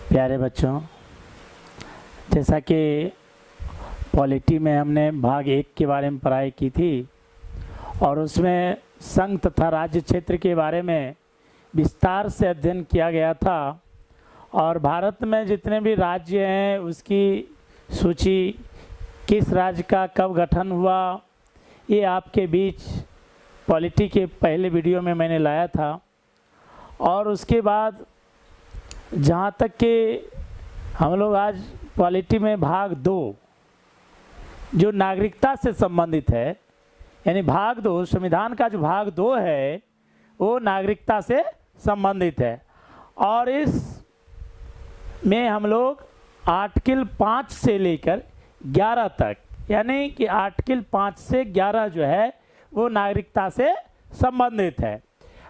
प्यारे बच्चों, जैसा कि पॉलिटी में हमने भाग 1 के बारे में पढ़ाई की थी और उसमें संघ तथा राज्य क्षेत्र के बारे में विस्तार से अध्ययन किया गया था और भारत में जितने भी राज्य हैं उसकी सूची, किस राज्य का कब गठन हुआ, ये आपके बीच पॉलिटी के पहले वीडियो में मैंने लाया था। और उसके बाद जहाँ तक कि हम लोग आज पॉलिटी में भाग 2 जो नागरिकता से संबंधित है, यानी भाग 2 संविधान का जो भाग 2 है वो नागरिकता से संबंधित है। और इस में हम लोग आर्टिकल 5 से लेकर 11 तक, यानी कि आर्टिकल 5 से 11 जो है वो नागरिकता से संबंधित है।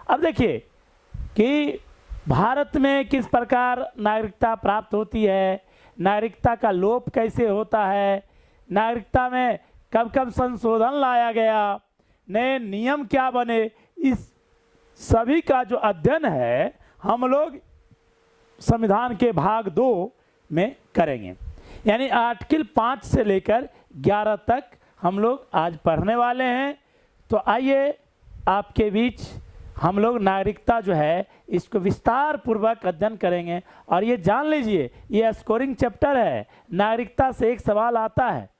अब देखिए कि भारत में किस प्रकार नागरिकता प्राप्त होती है, नागरिकता का लोप कैसे होता है, नागरिकता में कब कब संशोधन लाया गया, नए नियम क्या बने, इस सभी का जो अध्ययन है हम लोग संविधान के भाग 2 में करेंगे। यानी आर्टिकल 5 से लेकर 11 तक हम लोग आज पढ़ने वाले हैं। तो आइए आपके बीच हम लोग नागरिकता जो है इसको विस्तार पूर्वक अध्ययन करेंगे। और ये जान लीजिए ये स्कोरिंग चैप्टर है, नागरिकता से एक सवाल आता है,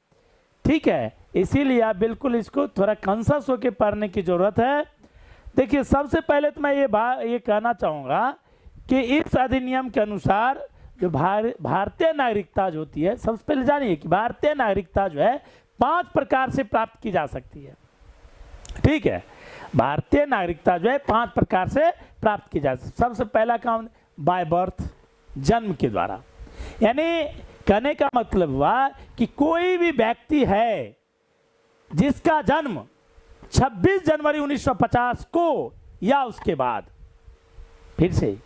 ठीक है, इसीलिए आप बिल्कुल इसको थोड़ा कॉन्शियस होकर पढ़ने की ज़रूरत है। देखिए सबसे पहले तो मैं ये कहना चाहूँगा कि इस अधिनियम के अनुसार जो भारतीय नागरिकता जो होती है, सबसे पहले जानिए कि भारतीय नागरिकता जो है 5 प्रकार से प्राप्त की जा सकती है, ठीक है। भारतीय नागरिकता जो है 5 प्रकार से प्राप्त की जा सकती है। सबसे पहला काम बाय बर्थ, जन्म के द्वारा, यानी कहने का मतलब हुआ कि कोई भी व्यक्ति है जिसका जन्म 26 जनवरी 1950 को या उसके बाद, फिर से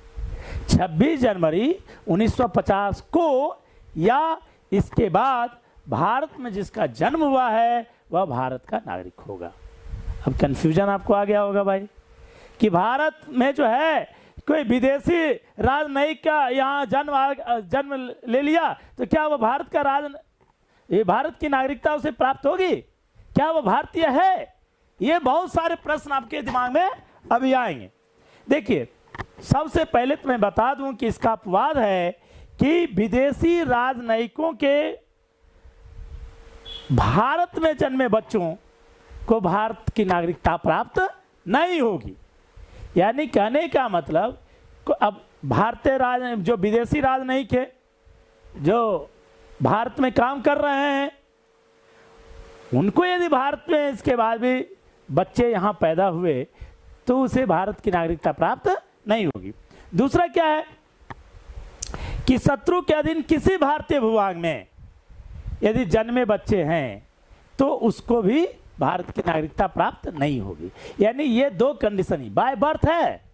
26 जनवरी 1950 को या इसके बाद भारत में जिसका जन्म हुआ है वह भारत का नागरिक होगा। अब कंफ्यूजन आपको आ गया होगा भाई कि भारत में जो है कोई विदेशी राजनयिक का यहाँ जन्म ले लिया तो क्या वो भारत का भारत की नागरिकता उसे प्राप्त होगी, क्या वो भारतीय है? ये बहुत सारे प्रश्न आपके दिमाग में अभी आएंगे। देखिए सबसे पहले तो मैं बता दूं कि इसका अपवाद है कि विदेशी राजनयिकों के भारत में जन्मे बच्चों को भारत की नागरिकता प्राप्त नहीं होगी। यानी कहने का मतलब अब भारतीय जो विदेशी राजनयिक है जो भारत में काम कर रहे हैं उनको यदि भारत में इसके बाद भी बच्चे यहाँ पैदा हुए तो उसे भारत की नागरिकता प्राप्त नहीं होगी। दूसरा क्या है कि शत्रु के अधीन किसी भारतीय भूभाग में यदि जन्मे बच्चे हैं तो उसको भी भारत की नागरिकता प्राप्त नहीं होगी। यानी ये 2 कंडीशन ही बाय बर्थ है,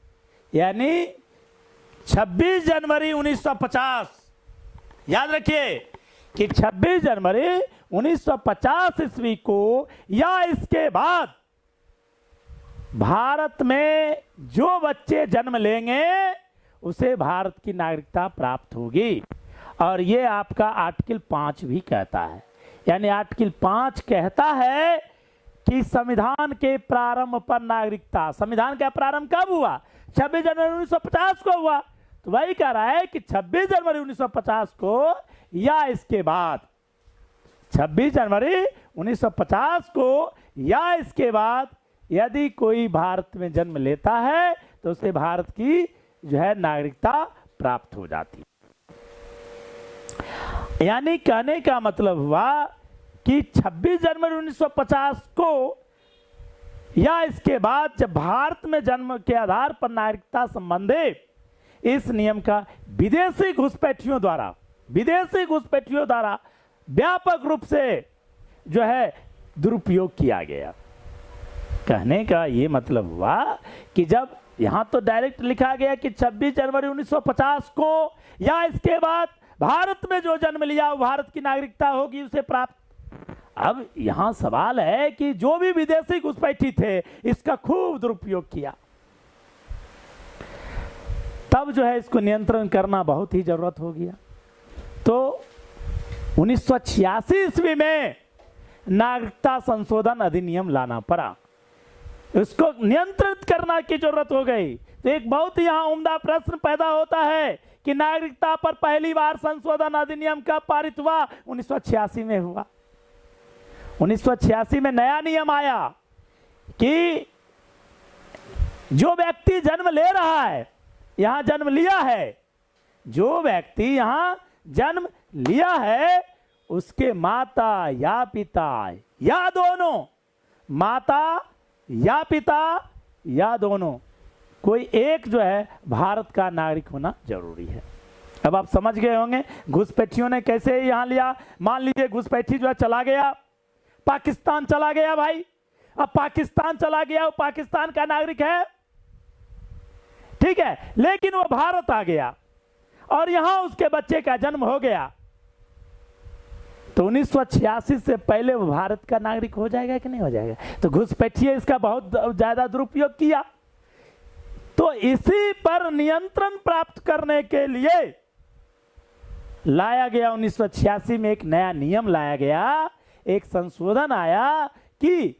यानी 26 जनवरी 1950, याद रखिए कि 26 जनवरी 1950 ईस्वी को या इसके बाद भारत में जो बच्चे जन्म लेंगे उसे भारत की नागरिकता प्राप्त होगी। और ये आपका आर्टिकल 5 भी कहता है। यानी आर्टिकल 5 कहता है कि संविधान के प्रारंभ पर नागरिकता, संविधान का प्रारंभ कब हुआ? 26 जनवरी 1950 को हुआ। तो वही कह रहा है कि 26 जनवरी 1950 को या इसके बाद, 26 जनवरी 1950 को या इसके बाद यदि कोई भारत में जन्म लेता है तो उसे भारत की जो है नागरिकता प्राप्त हो जाती। यानी कहने का मतलब हुआ कि 26 जनवरी 1950 को या इसके बाद जब भारत में जन्म के आधार पर नागरिकता संबंधी इस नियम का विदेशी घुसपैठियों द्वारा व्यापक रूप से जो है दुरुपयोग किया गया। कहने का ये मतलब हुआ कि जब यहां तो डायरेक्ट लिखा गया कि 26 जनवरी 1950 को या इसके बाद भारत में जो जन्म लिया वो भारत की नागरिकता होगी उसे प्राप्त। अब यहां सवाल है कि जो भी विदेशी घुसपैठी थे इसका खूब दुरुपयोग किया। तब जो है इसको नियंत्रण करना बहुत ही जरूरत हो गया। तो 1986 ईस्वी में नागरिकता संशोधन अधिनियम लाना पड़ा, इसको नियंत्रित करना की जरूरत हो गई। तो एक बहुत यहां उम्दा प्रश्न पैदा होता है कि नागरिकता पर पहली बार संशोधन अधिनियम कब पारित हुआ? 1986 में हुआ। 1986 में नया नियम आया कि जो व्यक्ति जन्म ले रहा है, यहां जन्म लिया है, जो व्यक्ति यहां जन्म लिया है, उसके माता या पिता या दोनों, माता या पिता या दोनों, कोई एक जो है भारत का नागरिक होना जरूरी है। अब आप समझ गए होंगे घुसपैठियों ने कैसे यहां लिया। मान लीजिए घुसपैठी जो है चला गया, पाकिस्तान चला गया भाई, अब पाकिस्तान चला गया, वो पाकिस्तान का नागरिक है, ठीक है, लेकिन वो भारत आ गया और यहां उसके बच्चे का जन्म हो गया, तो 1986 से पहले वो भारत का नागरिक हो जाएगा कि नहीं हो जाएगा? तो घुसपैठिए इसका बहुत ज्यादा दुरुपयोग किया। तो इसी पर नियंत्रण प्राप्त करने के लिए लाया गया 1986 में एक नया नियम लाया गया, एक संशोधन आया कि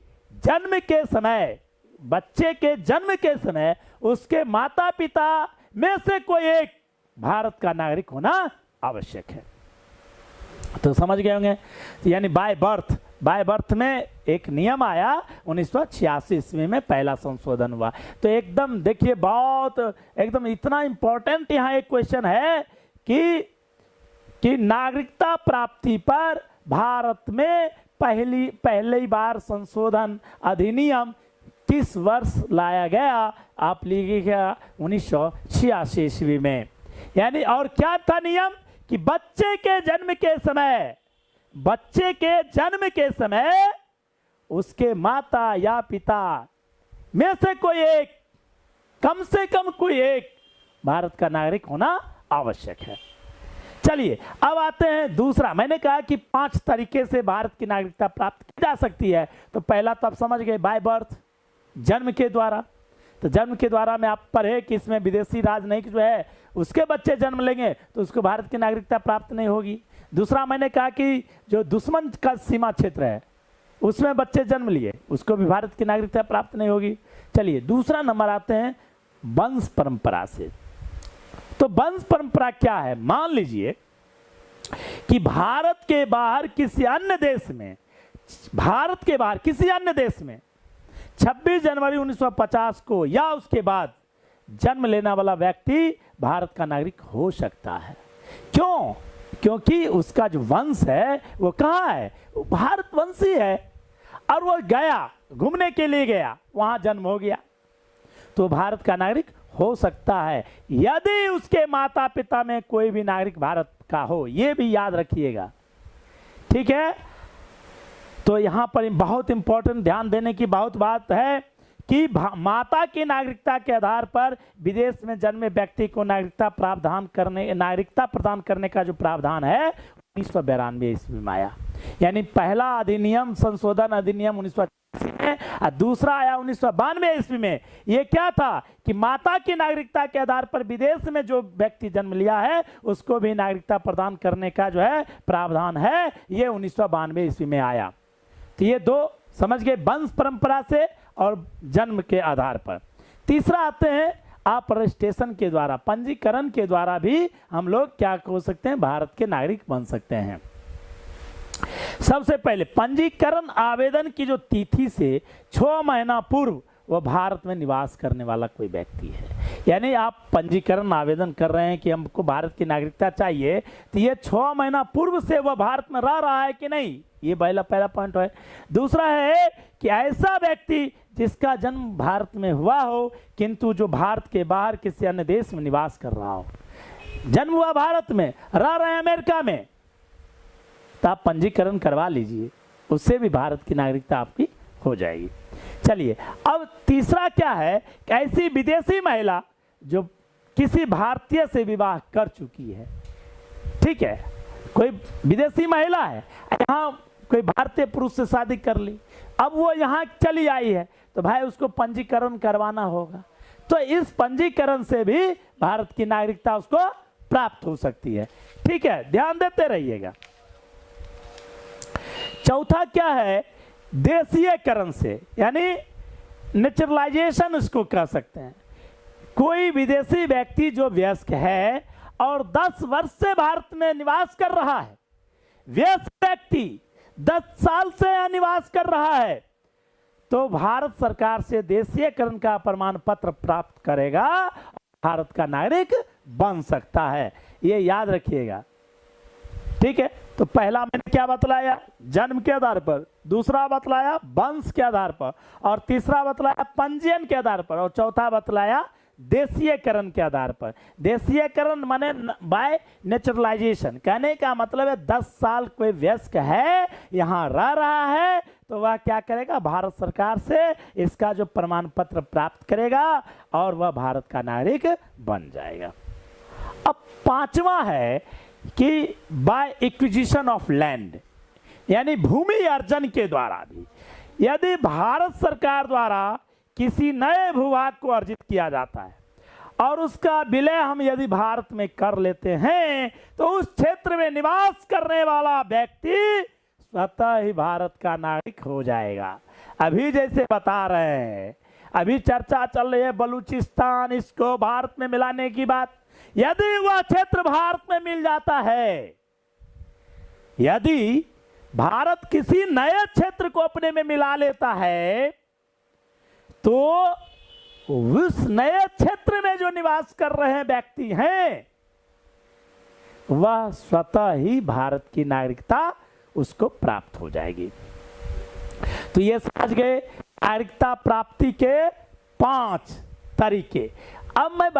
जन्म के समय, बच्चे के जन्म के समय उसके माता पिता में से कोई एक भारत का नागरिक होना आवश्यक है। तो समझ गए होंगे, यानी बाय बर्थ में एक नियम आया 1986 ईस्वी में पहला संशोधन हुआ। तो एकदम देखिए बहुत एकदम इतना इंपॉर्टेंट यहाँ एक क्वेश्चन है कि नागरिकता प्राप्ति पर भारत में पहली बार संशोधन अधिनियम किस वर्ष लाया गया? आप लिखिएगा 1986 ईस्वी में। यानी और क्या था नियम कि बच्चे के जन्म के समय उसके माता या पिता में से कोई एक, कम से कम कोई एक भारत का नागरिक होना आवश्यक है। चलिए अब आते हैं दूसरा। मैंने कहा कि 5 तरीके से भारत की नागरिकता प्राप्त की जा सकती है। तो पहला तो आप समझ गए, बाय बर्थ, जन्म के द्वारा। तो जन्म के द्वारा में आप पढ़े कि इसमें विदेशी राजनयिक जो है उसके बच्चे जन्म लेंगे तो उसको भारत की नागरिकता प्राप्त नहीं होगी। दूसरा मैंने कहा कि जो दुश्मन का सीमा क्षेत्र है उसमें बच्चे जन्म लिए, उसको भी भारत की नागरिकता प्राप्त नहीं होगी। चलिए दूसरा नंबर आते हैं वंश परंपरा से। तो वंश परंपरा क्या है? मान लीजिए कि भारत के बाहर किसी अन्य देश में 26 जनवरी 1950 को या उसके बाद जन्म लेने वाला व्यक्ति भारत का नागरिक हो सकता है। क्यों? क्योंकि उसका जो वंश है वो कहाँ है? वो भारतवंशी है और वो गया, घूमने के लिए गया, वहां जन्म हो गया, तो भारत का नागरिक हो सकता है यदि उसके माता पिता में कोई भी नागरिक भारत का हो। ये भी याद रखिएगा, ठीक है। तो यहां पर बहुत इंपॉर्टेंट ध्यान देने की बहुत बात है कि माता की नागरिकता के आधार पर विदेश में जन्मे व्यक्ति को नागरिकता प्रदान करने का जो प्रावधान है 1992 ईस्वी में आया। यानी पहला अधिनियम, संशोधन अधिनियम 1986 में, और दूसरा आया 1992 ईस्वी में। ये क्या था कि माता की नागरिकता के आधार पर विदेश में जो व्यक्ति जन्म लिया है उसको भी नागरिकता प्रदान करने का जो है प्रावधान है, ये 1992 ईस्वी में आया। तो ये दो समझ गए, वंश परंपरा से और जन्म के आधार पर। तीसरा आते हैं आप रजिस्ट्रेशन के द्वारा, पंजीकरण के द्वारा भी हम लोग क्या हो सकते हैं? भारत के नागरिक बन सकते हैं। सबसे पहले पंजीकरण आवेदन की जो तिथि से 6 महीना पूर्व वह भारत में निवास करने वाला कोई व्यक्ति है। यानी आप पंजीकरण आवेदन कर रहे हैं कि हमको भारत की नागरिकता चाहिए, तो ये 6 महीना पूर्व से वह भारत में रह रहा है कि नहीं, ये पहला पॉइंट है। दूसरा है कि ऐसा व्यक्ति जिसका जन्म भारत में हुआ हो किंतु जो भारत के बाहर किसी अन्य देश में निवास कर रहा हो, जन्म हुआ भारत में, रह रहे हैं अमेरिका में, तो आप पंजीकरण करवा लीजिए, उससे भी भारत की नागरिकता आपकी हो जाएगी। चलिए अब तीसरा क्या है कि ऐसी विदेशी महिला जो किसी भारतीय से विवाह कर चुकी है, ठीक है, कोई विदेशी महिला है, यहाँ कोई भारतीय पुरुष से शादी कर ली, अब वो यहाँ चली आई है, तो भाई उसको पंजीकरण करवाना होगा। तो इस पंजीकरण से भी भारत की नागरिकता उसको प्राप्त हो सकती है। ठीक है, ध्यान देते रहिएगा। चौथा क्या है, देशीयकरण से, यानी नेचुरलाइजेशन इसको कह सकते हैं। कोई विदेशी व्यक्ति जो वयस्क है और 10 वर्ष से भारत में निवास कर रहा है, वयस्क व्यक्ति 10 साल से यहाँ निवास कर रहा है, तो भारत सरकार से देशीयकरण का प्रमाण पत्र प्राप्त करेगा, भारत का नागरिक बन सकता है। ये याद रखिएगा। ठीक है, तो पहला मैंने क्या बतलाया, जन्म के आधार पर, दूसरा बतलाया वंश के आधार पर, और तीसरा बतलाया पंजीयन के आधार पर, और चौथा बतलाया देशीयकरण के आधार पर। देशीयकरण माने बाय नेचुरलाइजेशन, कहने का मतलब है 10 साल कोई वयस्क है, यहाँ रह रहा है, तो वह क्या करेगा, भारत सरकार से इसका जो प्रमाण पत्र प्राप्त करेगा और वह भारत का नागरिक बन जाएगा। अब पांचवा है कि बाय एक्विजिशन ऑफ लैंड, यानी भूमि अर्जन के द्वारा भी, यदि भारत सरकार द्वारा किसी नए भूभाग को अर्जित किया जाता है और उसका विलय हम यदि भारत में कर लेते हैं, तो उस क्षेत्र में निवास करने वाला व्यक्ति स्वतः ही भारत का नागरिक हो जाएगा। अभी जैसे बता रहे हैं, अभी चर्चा चल रही है बलूचिस्तान, इसको भारत में मिलाने की बात। यदि वह क्षेत्र भारत में मिल जाता है, यदि भारत किसी नए क्षेत्र को अपने में मिला लेता है, तो उस नए क्षेत्र में जो निवास कर रहे व्यक्ति हैं, वह स्वतः ही भारत की नागरिकता उसको प्राप्त हो जाएगी। तो ये समझ गए नागरिकता प्राप्ति के 5 तरीके। अब मैं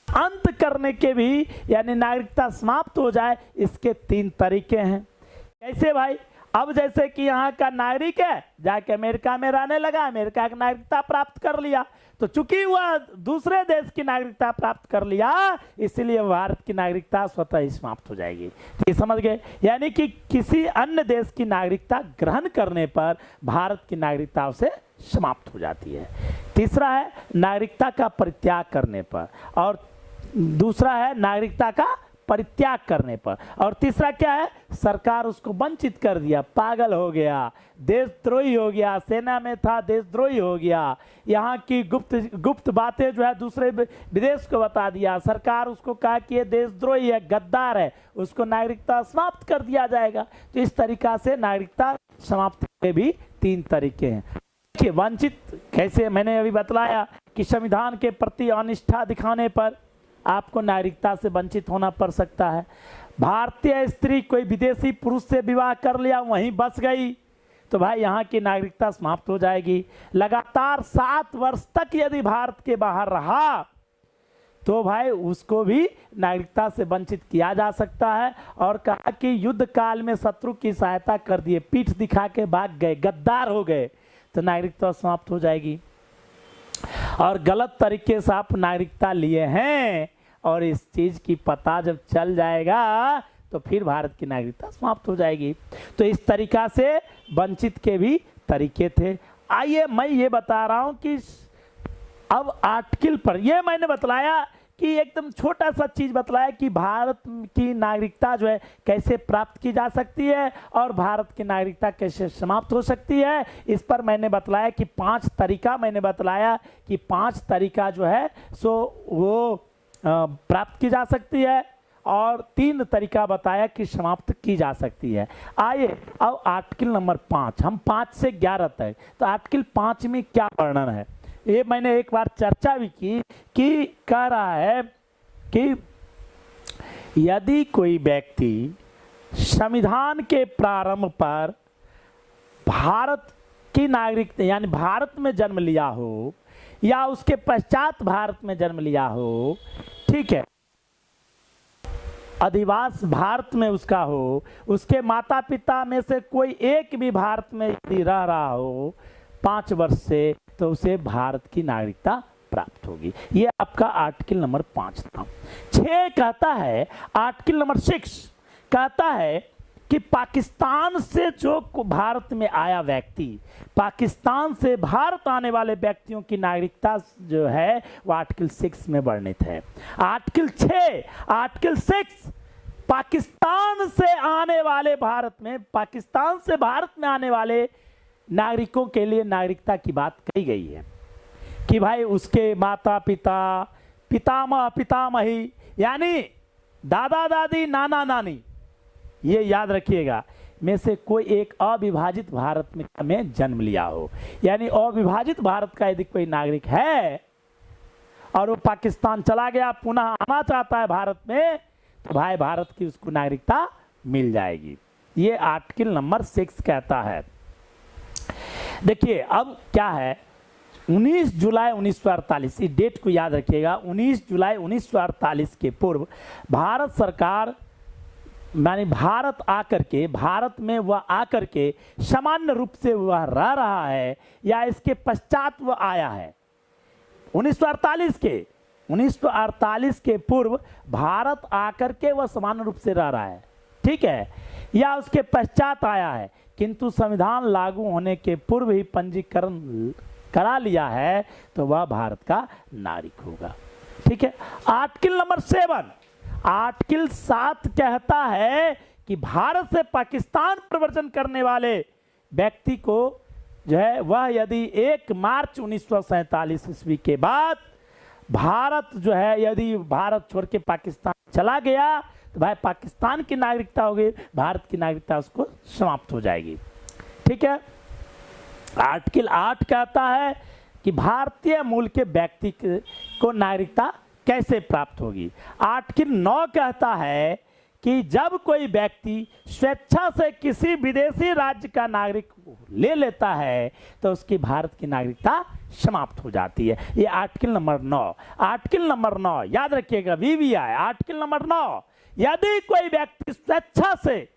अंत करने के भी, यानी नागरिकता समाप्त हो जाए, इसके 3 तरीके हैं। कैसे भाई? अब जैसे कि यहाँ का नागरिक है, जाके अमेरिका में रहने लगा, अमेरिका की नागरिकता प्राप्त कर लिया, तो चूंकि वह दूसरे देश की नागरिकता प्राप्त कर लिया, इसलिए भारत की नागरिकता स्वतः ही समाप्त हो जाएगी। तो ये समझ गए, यानी कि किसी अन्य देश की नागरिकता ग्रहण करने पर भारत की नागरिकता उसे समाप्त हो जाती है। तीसरा है नागरिकता का परित्याग करने पर, और दूसरा है नागरिकता का परित्याग करने पर, और तीसरा क्या है, सरकार उसको वंचित कर दिया, पागल हो गया, देशद्रोही हो गया, सेना में था देशद्रोही हो गया, यहाँ की गुप्त बातें जो है दूसरे विदेश को बता दिया, सरकार उसको कहा कि ये देशद्रोही है, गद्दार है, उसको नागरिकता समाप्त कर दिया जाएगा। तो इस तरीका से नागरिकता समाप्ति के भी 3 तरीके हैं। देखिए वंचित कैसे, मैंने अभी बतलाया कि संविधान के प्रति अनिष्ठा दिखाने पर आपको नागरिकता से वंचित होना पड़ सकता है। भारतीय स्त्री कोई विदेशी पुरुष से विवाह कर लिया, वहीं बस गई, तो भाई यहाँ की नागरिकता समाप्त हो जाएगी। लगातार 7 वर्ष तक यदि भारत के बाहर रहा, तो भाई उसको भी नागरिकता से वंचित किया जा सकता है। और कहा कि युद्ध काल में शत्रु की सहायता कर दिए, पीठ दिखा के भाग गए, गद्दार हो गए, तो नागरिकता समाप्त हो जाएगी। और गलत तरीके से आप नागरिकता लिए हैं और इस चीज की पता जब चल जाएगा, तो फिर भारत की नागरिकता समाप्त हो जाएगी। तो इस तरीका से वंचित के भी तरीके थे। आइए मैं ये बता रहा हूं कि अब आर्टिकल पर, ये मैंने बतलाया कि एकदम छोटा सा चीज बतलाया कि भारत की नागरिकता जो है कैसे प्राप्त की जा सकती है और भारत की नागरिकता कैसे समाप्त हो सकती है। इस पर मैंने बतलाया कि 5 तरीका मैंने बतलाया कि 5 तरीका जो है सो वो प्राप्त की जा सकती है, और 3 तरीका बताया कि समाप्त की जा सकती है। आइए अब आर्टिकल नंबर 5, हम 5 से 11 तक, तो आर्टिकल 5 में क्या वर्णन है ये मैंने एक बार चर्चा भी की कि कह रहा है कि यदि कोई व्यक्ति संविधान के प्रारंभ पर भारत की नागरिकता यानी भारत में जन्म लिया हो या उसके पश्चात भारत में जन्म लिया हो, ठीक है, अधिवास भारत में उसका हो, उसके माता पिता में से कोई एक भी भारत में यदि रह रहा हो 5 वर्ष से, तो उसे भारत की नागरिकता प्राप्त होगी। ये आपका आर्टिकल नंबर 5 था। 6 कहता है, आर्टिकल नंबर 6 कहता है कि पाकिस्तान से जो भारत में आया व्यक्ति, पाकिस्तान से भारत आने वाले व्यक्तियों की नागरिकता जो है वो आर्टिकल 6 में वर्णित है। आर्टिकल 6, आर्टिकल 6 पाकिस्तान से आने वाले भारत में, पाकिस्तान से भारत में आने वाले नागरिकों के लिए नागरिकता की बात कही गई है कि भाई उसके माता पिता, पितामह पितामही, यानी दादा दादी नाना नानी, ये याद रखिएगा, में से कोई एक अविभाजित भारत में जन्म लिया हो। यानी अविभाजित भारत का यदि कोई नागरिक है और वो पाकिस्तान चला गया, पुनः आना चाहता है भारत में, तो भाई भारत की उसको नागरिकता मिल जाएगी। ये आर्टिकल नंबर 6 कहता है। देखिए अब क्या है, 19 जुलाई 1948, इस डेट को याद रखिएगा, 19 जुलाई 1948 के पूर्व भारत सरकार, मानी भारत आकर के, भारत में वह आकर के सामान्य रूप से वह रह रहा है या इसके पश्चात वह आया है। 1948 के पूर्व भारत आकर के वह सामान्य रूप से रह रहा है, ठीक है, या उसके पश्चात आया है, किंतु संविधान लागू होने के पूर्व ही पंजीकरण करा लिया है, तो वह भारत का नागरिक होगा। ठीक है। आर्टिकल नंबर 7, आर्टिकल 7 कहता है कि भारत से पाकिस्तान प्रव्रजन करने वाले व्यक्ति को जो है वह यदि 1 मार्च 1947 ईस्वी के बाद भारत जो है, यदि भारत छोड़ के पाकिस्तान चला गया, तो भाई पाकिस्तान की नागरिकता होगी, भारत की नागरिकता उसको समाप्त हो जाएगी। ठीक है। आर्टिकल 8 कहता है कि भारतीय मूल के व्यक्ति को नागरिकता कैसे प्राप्त होगी। आर्टिकल 9 कहता है कि जब कोई व्यक्ति स्वेच्छा से किसी विदेशी राज्य का नागरिक ले लेता है तो उसकी भारत की नागरिकता समाप्त हो जाती है। ये आर्टिकल नंबर 9। आर्टिकल नंबर 9 याद रखिएगा, VVI आर्टिकल नंबर 9, यदि कोई व्यक्ति स्वेच्छा से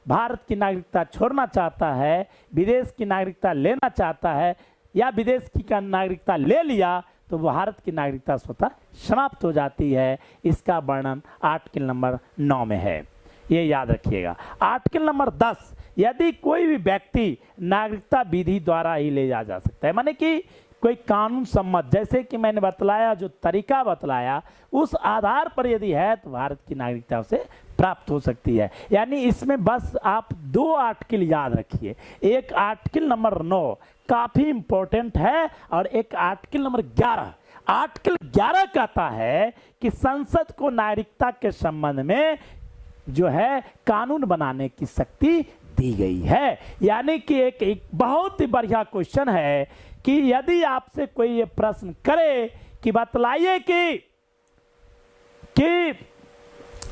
भारत की नागरिकता छोड़ना चाहता है, विदेश की नागरिकता लेना चाहता है, या विदेश की का नागरिकता ले लिया, तो भारत की नागरिकता स्वतः समाप्त हो जाती है। इसका वर्णन आर्टिकल नंबर 9 में है, ये याद रखिएगा। आर्टिकल नंबर 10, यदि कोई भी व्यक्ति नागरिकता विधि द्वारा ही ले जा सकता है, माने कि कोई कानून सम्मत, जैसे कि मैंने बतलाया, जो तरीका बतलाया, उस आधार पर यदि है तो भारत की नागरिकता उसे प्राप्त हो सकती है। यानी इसमें बस आप 2 आर्टिकल याद रखिए, एक आर्टिकल नंबर 9 काफी इंपॉर्टेंट है, और एक आर्टिकल नंबर 11। आर्टिकल 11 कहता है कि संसद को नागरिकता के संबंध में जो है कानून बनाने की शक्ति दी गई है। यानी कि एक बहुत ही बढ़िया क्वेश्चन है कि यदि आपसे कोई ये प्रश्न करे कि बतलाइए कि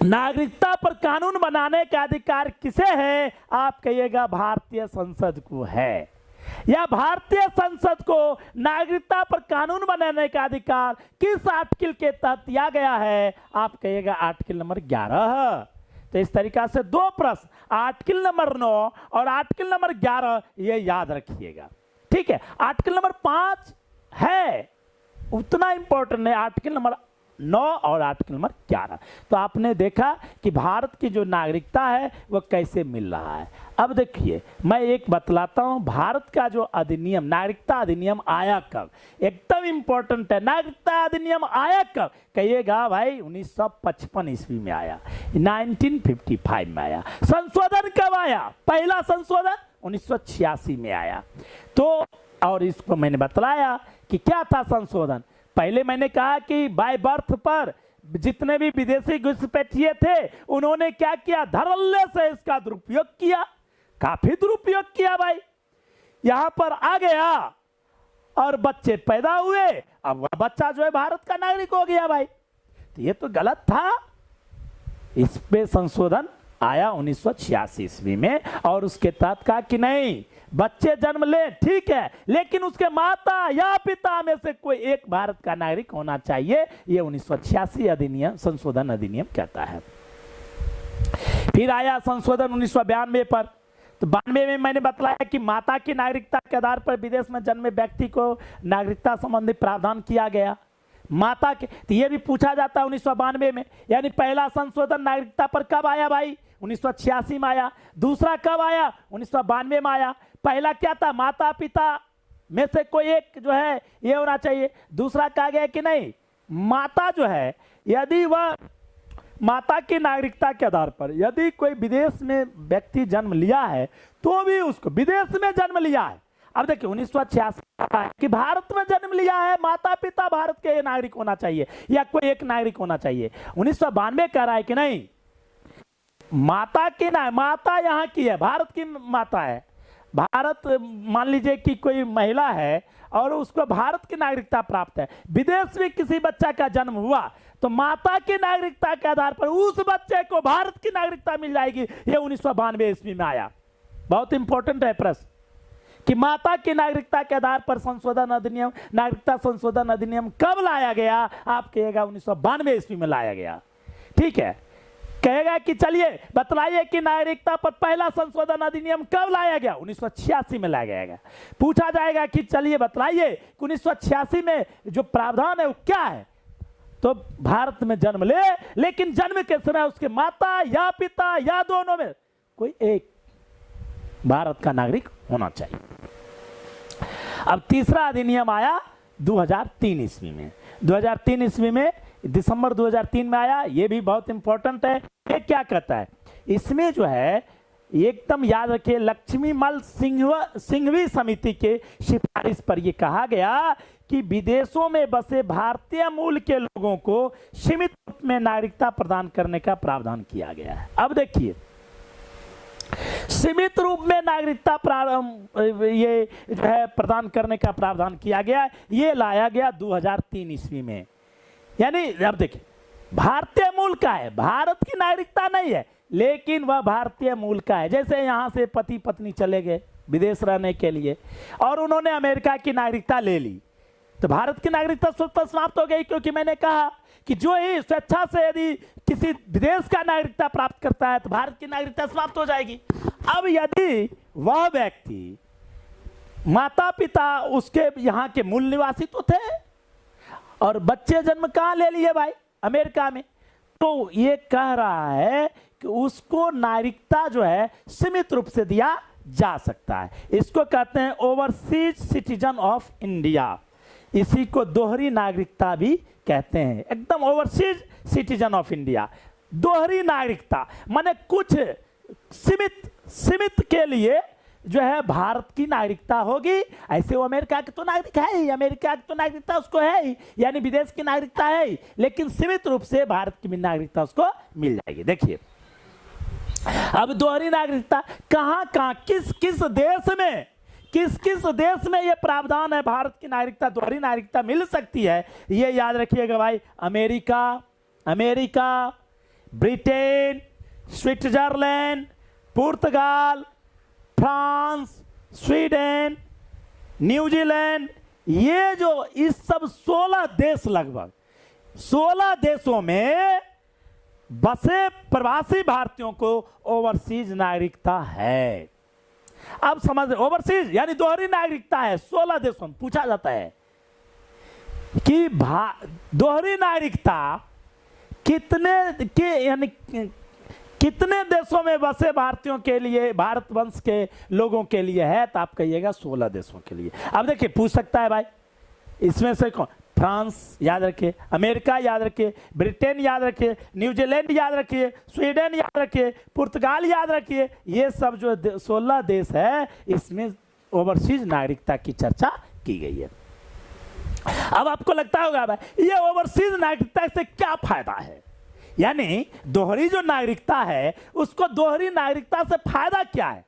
नागरिकता पर कानून बनाने का अधिकार किसे है, आप कहिएगा भारतीय संसद को है। या भारतीय संसद को नागरिकता पर कानून बनाने का अधिकार किस आर्टिकल के तहत दिया गया है, आप कहिएगा आर्टिकल नंबर 11। तो इस तरीका से 2 प्रश्न, आर्टिकल नंबर 9 और आर्टिकल नंबर 11, ये याद रखिएगा। ठीक है। आर्टिकल नंबर 5 है, उतना इंपॉर्टेंट है, आर्टिकल नंबर 9 और आर्टिकल नंबर 11। तो आपने देखा कि भारत की जो नागरिकता है वह कैसे मिल रहा है। अब देखिए मैं एक बतलाता हूं, भारत का जो अधिनियम, नागरिकता अधिनियम आया कब, एकदम इंपॉर्टेंट है। नागरिकता अधिनियम आया कब, कहिएगा भाई 1955 ईस्वी में आया, 1955 में आया। संशोधन कब आया, पहला संशोधन 1986 में आया। तो और इसको मैंने बतलाया कि क्या था संशोधन। पहले मैंने कहा कि बाय बर्थ पर जितने भी विदेशी घुसपैठिए थे उन्होंने क्या किया, धड़ल्ले से इसका दुरुपयोग किया, काफी दुरुपयोग किया भाई। यहां पर आ गया और बच्चे पैदा हुए, अब वह बच्चा जो है भारत का नागरिक हो गया भाई। तो ये तो गलत था। इस पे संशोधन आया 1986 ईस्वी में, और उसके तहत कहा कि नहीं, बच्चे जन्म ले ठीक है, लेकिन उसके माता या पिता में से कोई एक भारत का नागरिक होना चाहिए। यह 1986 अधिनियम, संशोधन अधिनियम कहता है। फिर आया संशोधन 1992 पर। तो 92 में मैंने बतलाया कि माता की नागरिकता के आधार पर विदेश में जन्मे व्यक्ति को नागरिकता संबंधी प्रावधान किया गया। माता के, तो यह भी पूछा जाता है 1992 में। यानी पहला संशोधन नागरिकता पर कब आया भाई, 1986 में आया। दूसरा कब आया? 1992 में आया। पहला क्या था? माता पिता में से कोई एक जो है ये होना चाहिए। दूसरा कहा गया कि नहीं, माता जो है यदि वह माता की नागरिकता के आधार पर यदि कोई विदेश में व्यक्ति जन्म लिया है तो भी उसको विदेश में जन्म लिया है। अब देखिए 1986 कि भारत में जन्म लिया है, माता पिता भारत के नागरिक होना चाहिए या कोई एक नागरिक होना चाहिए। 1992 कह रहा है कि नहीं, माता की ना, माता यहाँ की है, भारत की माता है। भारत मान लीजिए कि कोई महिला है और उसको भारत की नागरिकता प्राप्त है, विदेश में किसी बच्चा का जन्म हुआ तो माता की नागरिकता के आधार पर उस बच्चे को भारत की नागरिकता मिल जाएगी। ये 1992 ईस्वी में आया। बहुत इंपॉर्टेंट है प्रश्न कि माता की नागरिकता के आधार पर संशोधन अधिनियम, नागरिकता संशोधन अधिनियम कब लाया गया? आप कहिएगा 1992 ईस्वी में लाया गया। ठीक है, कहेगा कि चलिए बतलाइए कि नागरिकता पर पहला संशोधन अधिनियम कब लाया गया? 1986 में लाया गया। पूछा जाएगा कि चलिए बतलाइए कि 1986 में जो प्रावधान है वो क्या है, तो भारत में जन्म ले, लेकिन जन्म के समय उसके माता या पिता या दोनों में कोई एक भारत का नागरिक होना चाहिए। अब तीसरा अधिनियम आया 2003 ईस्वी में। 2003 ईस्वी में दिसंबर 2003 में आया। ये भी बहुत इंपॉर्टेंट है। ये क्या कहता है? इसमें जो है एकदम याद रखिए, लक्ष्मीमल सिंघवी समिति के सिफारिश पर यह कहा गया कि विदेशों में बसे भारतीय मूल के लोगों को सीमित रूप में नागरिकता प्रदान करने का प्रावधान किया गया है। अब देखिए, सीमित रूप में नागरिकता ये जो है प्रदान करने का प्रावधान किया गया, ये लाया गया 2003 ईस्वी में। यानी अब देखिए, भारतीय मूल का है, भारत की नागरिकता नहीं है, लेकिन वह भारतीय मूल का है। जैसे यहां से पति पत्नी चले गए विदेश रहने के लिए और उन्होंने अमेरिका की नागरिकता ले ली, तो भारत की नागरिकता स्वतः समाप्त हो गई, क्योंकि मैंने कहा कि जो ही स्वेच्छा से यदि किसी विदेश का नागरिकता प्राप्त करता है तो भारत की नागरिकता समाप्त हो जाएगी। अब यदि वह व्यक्ति माता पिता उसके यहाँ के मूल निवासी तो थे और बच्चे जन्म कहाँ ले लिए भाई? अमेरिका में, तो ये कह रहा है कि उसको नागरिकता जो है सीमित रूप से दिया जा सकता है। इसको कहते हैं ओवरसीज सिटीजन ऑफ इंडिया। इसी को दोहरी नागरिकता भी कहते हैं। एकदम ओवरसीज सिटीजन ऑफ इंडिया, दोहरी नागरिकता माने कुछ सीमित के लिए जो है भारत की नागरिकता होगी। ऐसे वो अमेरिका के तो नागरिक है ही, अमेरिका की तो नागरिकता उसको है ही, यानी विदेश की नागरिकता है ही, लेकिन सीमित रूप से भारत की भी नागरिकता उसको मिल जाएगी। देखिए अब दोहरी नागरिकता कहां कहां किस किस देश में ये प्रावधान है भारत की नागरिकता, दोहरी नागरिकता मिल सकती है, ये याद रखिएगा भाई। अमेरिका, ब्रिटेन, स्विट्जरलैंड, पुर्तगाल, फ्रांस, स्वीडन, न्यूजीलैंड, ये जो इस सब 16 देश, लगभग 16 देशों में बसे प्रवासी भारतीयों को ओवरसीज नागरिकता है। अब समझ, ओवरसीज यानी दोहरी नागरिकता है 16 देशों में। पूछा जाता है कि दोहरी नागरिकता कितने देशों में बसे भारतीयों के लिए, भारत वंश के लोगों के लिए है? तो आप कहिएगा 16 देशों के लिए। अब देखिए पूछ सकता है भाई इसमें से कौन? फ्रांस याद रखिए, अमेरिका याद रखिए, ब्रिटेन याद रखिए, न्यूजीलैंड याद रखिए, स्वीडन याद रखिए, पुर्तगाल याद रखिए। ये सब जो 16 देश है इसमें ओवरसीज नागरिकता की चर्चा की गई है। अब आपको लगता होगा भाई ये ओवरसीज नागरिकता से क्या फायदा है? यानी दोहरी जो नागरिकता है उसको दोहरी नागरिकता से फायदा क्या है?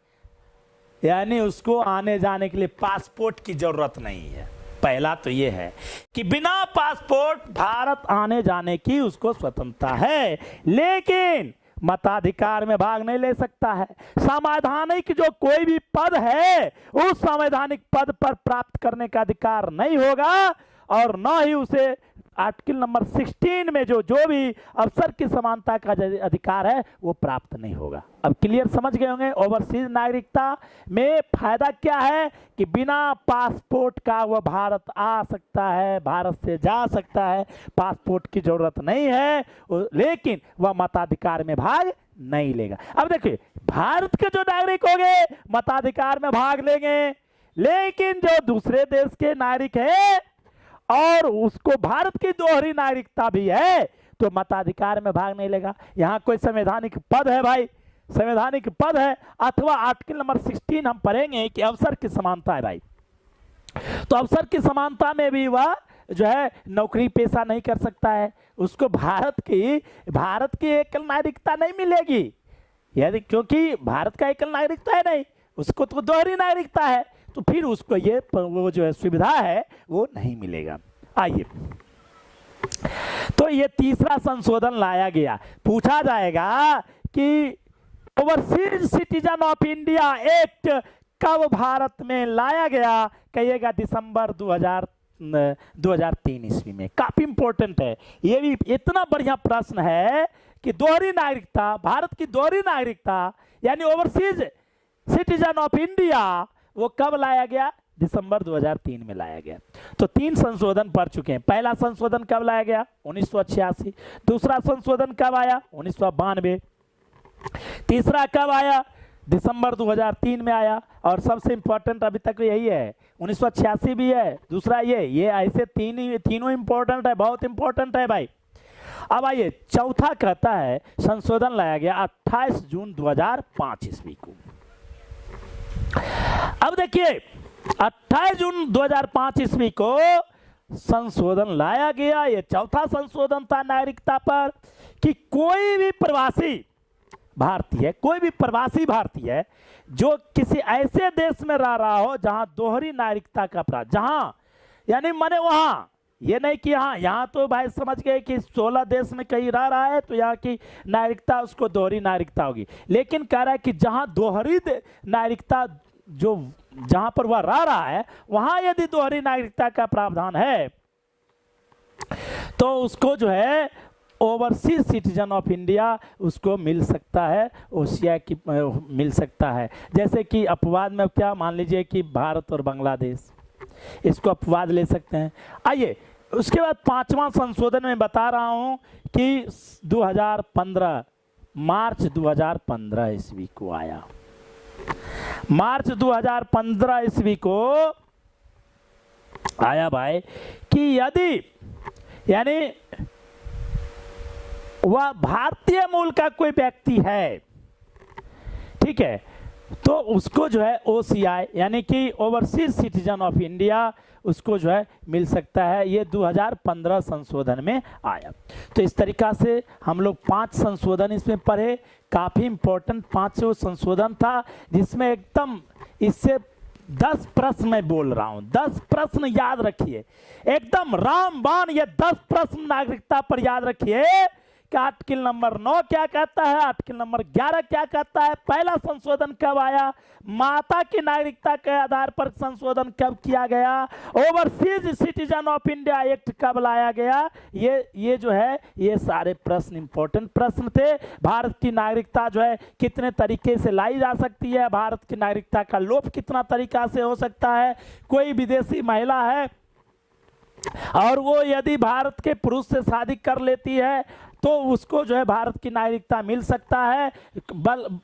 यानी उसको आने जाने के लिए पासपोर्ट की जरूरत नहीं है। पहला तो ये है कि बिना पासपोर्ट भारत आने जाने की उसको स्वतंत्रता है, लेकिन मताधिकार में भाग नहीं ले सकता है। संवैधानिक जो कोई भी पद है उस संवैधानिक पद पर प्राप्त करने का अधिकार नहीं होगा, और न ही उसे आर्टिकल नंबर 16 में जो भी अवसर की समानता का अधिकार है वो प्राप्त नहीं होगा। अब क्लियर समझ गए होंगे ओवरसीज नागरिकता में फायदा क्या है कि बिना पासपोर्ट का वह भारत आ सकता है, भारत से जा सकता है, पासपोर्ट की जरूरत नहीं है, लेकिन वह मताधिकार में भाग नहीं लेगा। अब देखिए भारत के जो नागरिक होंगे मताधिकार में भाग लेंगे, लेकिन जो दूसरे देश के नागरिक है और उसको भारत की दोहरी नागरिकता भी है तो मताधिकार में भाग नहीं लेगा। यहाँ कोई संवैधानिक पद है भाई, संवैधानिक पद है, अथवा आर्टिकल नंबर 16 हम पढ़ेंगे कि अवसर की समानता है भाई। तो अवसर की समानता में भी वह जो है नौकरी पेशा नहीं कर सकता है, उसको भारत की एकल नागरिकता नहीं मिलेगी, यदि क्योंकि भारत का एकल नागरिकता है नहीं, उसको तो दोहरी नागरिकता है, तो फिर उसको ये वो जो है सुविधा है वो नहीं मिलेगा। आइए, तो ये तीसरा संशोधन लाया गया। पूछा जाएगा कि overseas citizen of India act कब भारत में लाया गया, कहिएगा दिसंबर 2003 ईस्वी में। काफी इंपॉर्टेंट है ये भी, इतना बढ़िया प्रश्न है कि दोहरी नागरिकता, भारत की दोहरी नागरिकता यानी ओवरसीज सिटीजन ऑफ इंडिया वो कब लाया गया, दिसंबर 2003 में लाया गया। तो 3 संशोधन पढ़ चुके हैं। पहला संशोधन कब लाया गया, 1986। दूसरा संशोधन कब आया, 1992। तीसरा कब आया, दिसंबर 2003 में आया। और सबसे इंपॉर्टेंट अभी तक यही है, 1986 भी है, दूसरा ये ऐसे तीनों इंपॉर्टेंट है, बहुत इंपॉर्टेंट है भाई। अब आइए, चौथा कहता है संशोधन लाया गया 28 जून 2005 ईस्वी को। अब देखिए 28 जून 2005 ईस्वी को संशोधन लाया गया, ये चौथा संशोधन था नागरिकता पर, कि कोई भी प्रवासी भारतीय, कोई भी प्रवासी भारतीय जो किसी ऐसे देश में रह रहा हो जहां दोहरी नागरिकता का अपराध, जहां यानी माने वहां, ये नहीं कि यहाँ तो भाई समझ गए कि 16 देश में कहीं रह रहा है तो यहाँ की नागरिकता उसको दोहरी नागरिकता होगी, लेकिन कह रहा है कि जहां दोहरी नागरिकता जो जहां पर वह रह रहा है वहां यदि दोहरी नागरिकता का प्रावधान है तो उसको जो है ओवरसीज सिटीजन ऑफ इंडिया उसको मिल सकता है, ओसिया की मिल सकता है। जैसे कि अपवाद में क्या मान लीजिए कि भारत और बांग्लादेश, इसको अपवाद ले सकते हैं। आइए, उसके बाद 5वां संशोधन में बता रहा हूं कि 2015 मार्च 2015 ईस्वी को आया। मार्च 2015 ईस्वी को आया भाई कि यदि यानी वह भारतीय मूल का कोई व्यक्ति है, ठीक है, तो उसको जो है ओसीआई यानी कि ओवरसीज सिटीजन ऑफ इंडिया उसको जो है मिल सकता है। ये 2015 संशोधन में आया। तो इस तरीका से हम लोग 5 संशोधन इसमें पढ़े, काफ़ी इंपॉर्टेंट 5 संशोधन था, जिसमें एकदम इससे 10 प्रश्न मैं बोल रहा हूँ, 10 प्रश्न याद रखिए, एकदम रामबाण ये 10 प्रश्न नागरिकता पर याद रखिए कि आर्टिकल नंबर 9 क्या कहता है, आर्टिकल नंबर 11 क्या कहता है, पहला संशोधन कब आया, माता की नागरिकता के आधार पर संशोधन कब किया गया, overseas citizen of India act कब लाया गया। ये जो है ये सारे प्रश्न इंपॉर्टेंट प्रश्न थे। भारत की नागरिकता जो है कितने तरीके से लाई जा सकती है, भारत की नागरिकता का लोप कितना तरीका से हो सकता है, कोई विदेशी महिला है और वो यदि भारत के पुरुष से शादी कर लेती है तो उसको जो है भारत की नागरिकता मिल सकता है,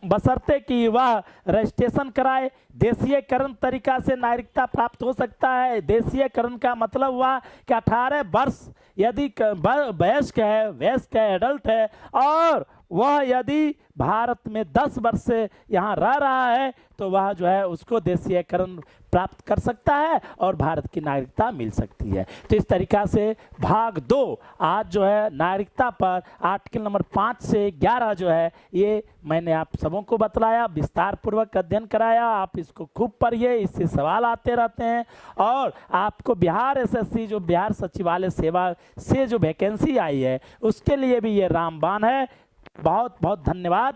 बशर्ते कि वह रजिस्ट्रेशन कराए। देशीयकरण तरीका से नागरिकता प्राप्त हो सकता है। देशीयकरण का मतलब हुआ कि 18 वर्ष यदि वयस्क है, एडल्ट है, और वह यदि भारत में 10 वर्ष से यहाँ रह रहा है तो वह जो है उसको देशीयकरण प्राप्त कर सकता है और भारत की नागरिकता मिल सकती है। तो इस तरीका से भाग 2 आज जो है नागरिकता पर आर्टिकल नंबर 5 से 11 जो है ये मैंने आप सबों को बतलाया, विस्तार पूर्वक अध्ययन कराया। आप इसको खूब पढ़िए, इससे सवाल आते रहते हैं। और आपको बिहार एसएससी जो बिहार सचिवालय सेवा से जो वैकेंसी आई है उसके लिए भी ये रामबाण है। बहुत बहुत धन्यवाद,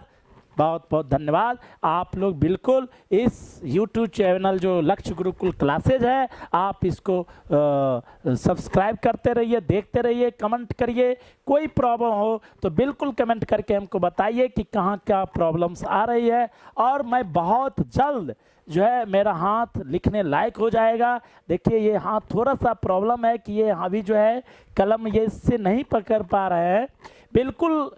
बहुत बहुत धन्यवाद। आप लोग बिल्कुल इस YouTube चैनल जो लक्ष्य गुरुकुल क्लासेज है आप इसको सब्सक्राइब करते रहिए, देखते रहिए, कमेंट करिए। कोई प्रॉब्लम हो तो बिल्कुल कमेंट करके हमको बताइए कि कहाँ क्या प्रॉब्लम्स आ रही है, और मैं बहुत जल्द जो है मेरा हाथ लिखने लायक हो जाएगा। देखिए ये हाथ थोड़ा सा प्रॉब्लम है कि ये अभी जो है कलम ये इससे नहीं पकड़ पा रहे हैं। बिल्कुल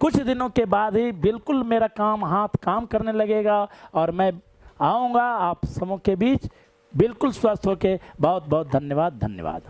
कुछ दिनों के बाद ही बिल्कुल मेरा हाथ काम करने लगेगा और मैं आऊँगा आप समूह के बीच बिल्कुल स्वस्थ होके। बहुत बहुत धन्यवाद।